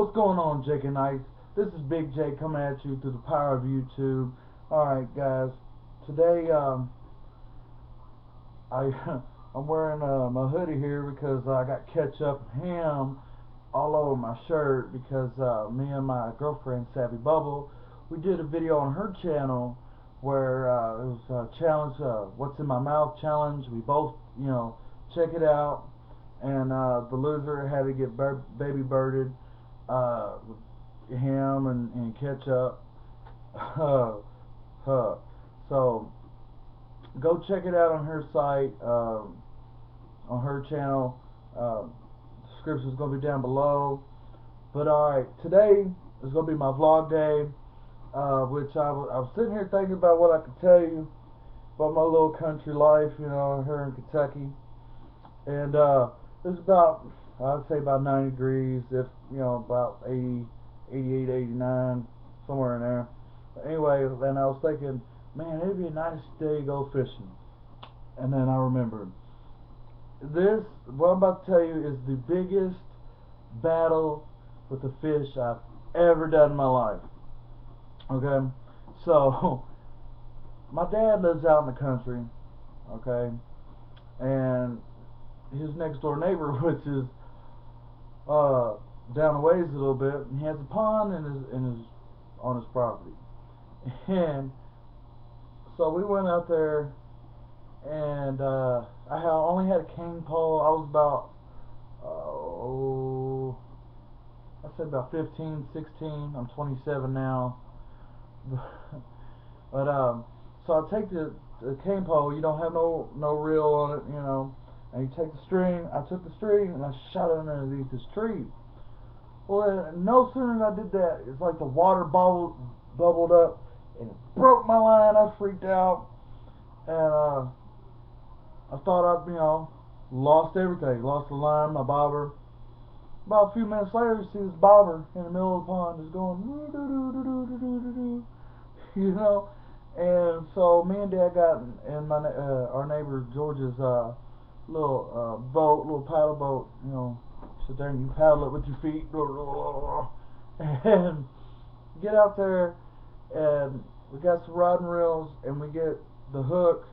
What's going on, Jake and Ice? This is Big J coming at you through the power of YouTube. Alright, guys. Today, I'm wearing my hoodie here because I got ketchup and ham all over my shirt because me and my girlfriend, Savii Bubble, we did a video on her channel where it was a challenge, What's in My Mouth challenge. We both, check it out. And the loser had to get baby birded with ham and ketchup. So go check it out on her site, on her channel. Description is going to be down below. But alright, today is going to be my vlog day, which I was sitting here thinking about what I could tell you about my little country life, here in Kentucky. And it's about, I'd say about 90 degrees, if, about 80, 88, 89, somewhere in there. But anyway, then I was thinking, man, it'd be a nice day to go fishing. And then I remembered, what I'm about to tell you is the biggest battle with the fish I've ever done in my life. Okay? So, my dad lives out in the country, okay? And his next door neighbor, which is down the ways a little bit, and he has a pond on his property. And so we went out there, and I only had a cane pole. I was about I said about 15, 16. I'm 27 now. But so I take the cane pole. You don't have no reel on it, and you take the string. I took the string and I shot it underneath this tree. Well, no sooner than I did that, it's like the water bubbled up and it broke my line. I freaked out, and I thought I'd lost everything. Lost the line, my bobber. About a few minutes later, you see this bobber in the middle of the pond just going and so me and Dad got in our neighbor George's little boat, little paddle boat, sit there and you paddle it with your feet and get out there, and we got some rod and reels, and we get the hook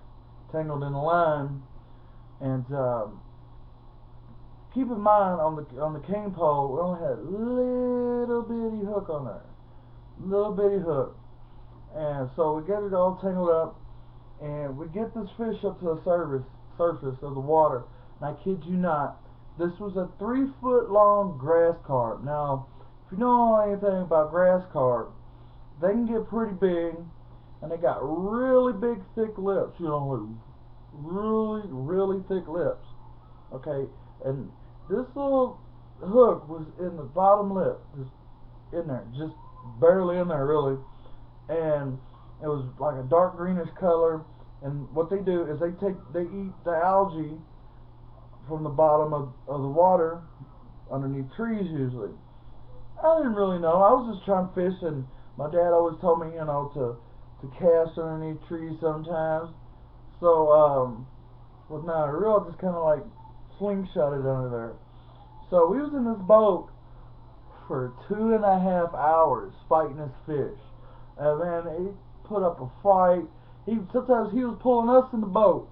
tangled in the line. And keep in mind, on the cane pole, we only had a little bitty hook on there, little bitty hook. And so we get it all tangled up, and we get this fish up to the surface of the water. And I kid you not, this was a 3-foot long grass carp. Now, if you know anything about grass carp, they can get pretty big, and they got really big, thick lips. Really, really thick lips. Okay, and this little hook was in the bottom lip, just in there, just barely in there, really. And it was like a dark greenish color. And what they do is they eat the algae from the bottom of the water underneath trees usually. I didn't really know. I was just trying to fish, and my dad always told me, to cast underneath trees sometimes. So with my reel, just kind of like slingshot it under there. So we was in this boat for 2.5 hours fighting this fish. And man, he put up a fight. Sometimes he was pulling us in the boat.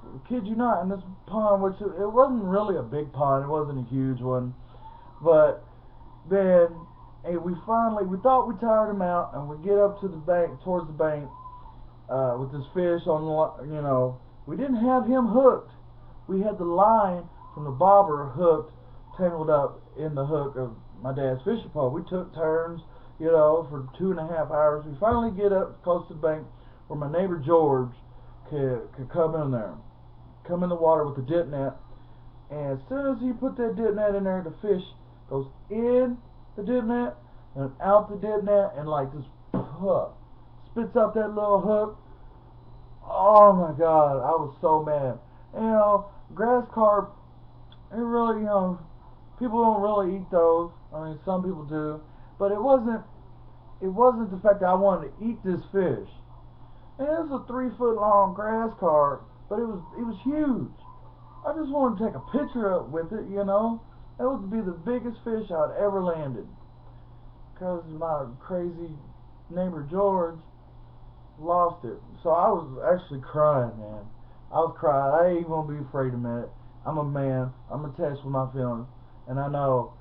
I kid you not, in this pond, which it wasn't really a big pond. It wasn't a huge one. But then, we thought we tired him out, and we get up to the bank, towards the bank, with this fish on the, we didn't have him hooked. We had the line from the bobber hooked, tangled up in the hook of my dad's fishing pole. We took turns, for 2.5 hours. We finally get up close to the bank where my neighbor George could come in there, come in the water with the dip net. And as soon as he put that dip net in there, the fish goes in the dip net and out the dip net, and like this spits out that little hook. Oh my God, I was so mad. Grass carp, it really, people don't really eat those. I mean, some people do, but it wasn't the fact that I wanted to eat this fish. And it was a 3-foot long grass carp, but it was huge. I just wanted to take a picture with it, That would be the biggest fish I'd ever landed. Because my crazy neighbor George lost it. So I was actually crying, man. I was crying. I ain't even gonna be afraid to admit it. I'm a man. I'm attached with my feelings. And I know,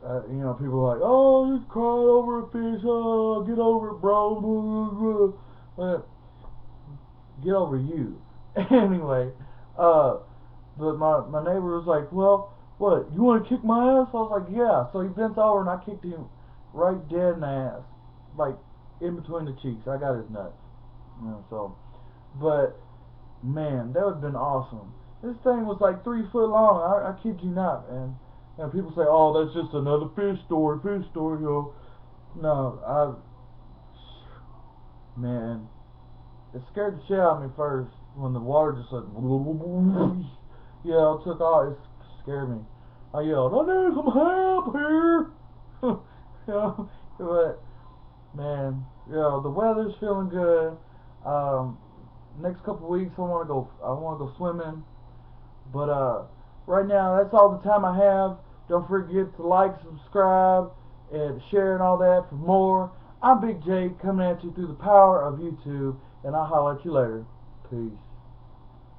people are like, oh, you cried over a fish. Oh, get over it, bro. But get over you. Anyway, but my neighbor was like, well, what, you want to kick my ass? I was like, yeah. So he bent over and I kicked him right dead in the ass. Like, in between the cheeks. I got his nuts. But, man, that would have been awesome. This thing was like 3 foot long. I kid you not. And people say, oh, that's just another fish story, No, man, it scared the shit out of me first when the water just like, it took off. It scared me. I yelled, I need some help here. But man, the weather's feeling good. Next couple of weeks I wanna go swimming. But right now that's all the time I have. Don't forget to like, subscribe, and share and all that for more. I'm Big J coming at you through the power of YouTube, and I'll holler at you later. Peace.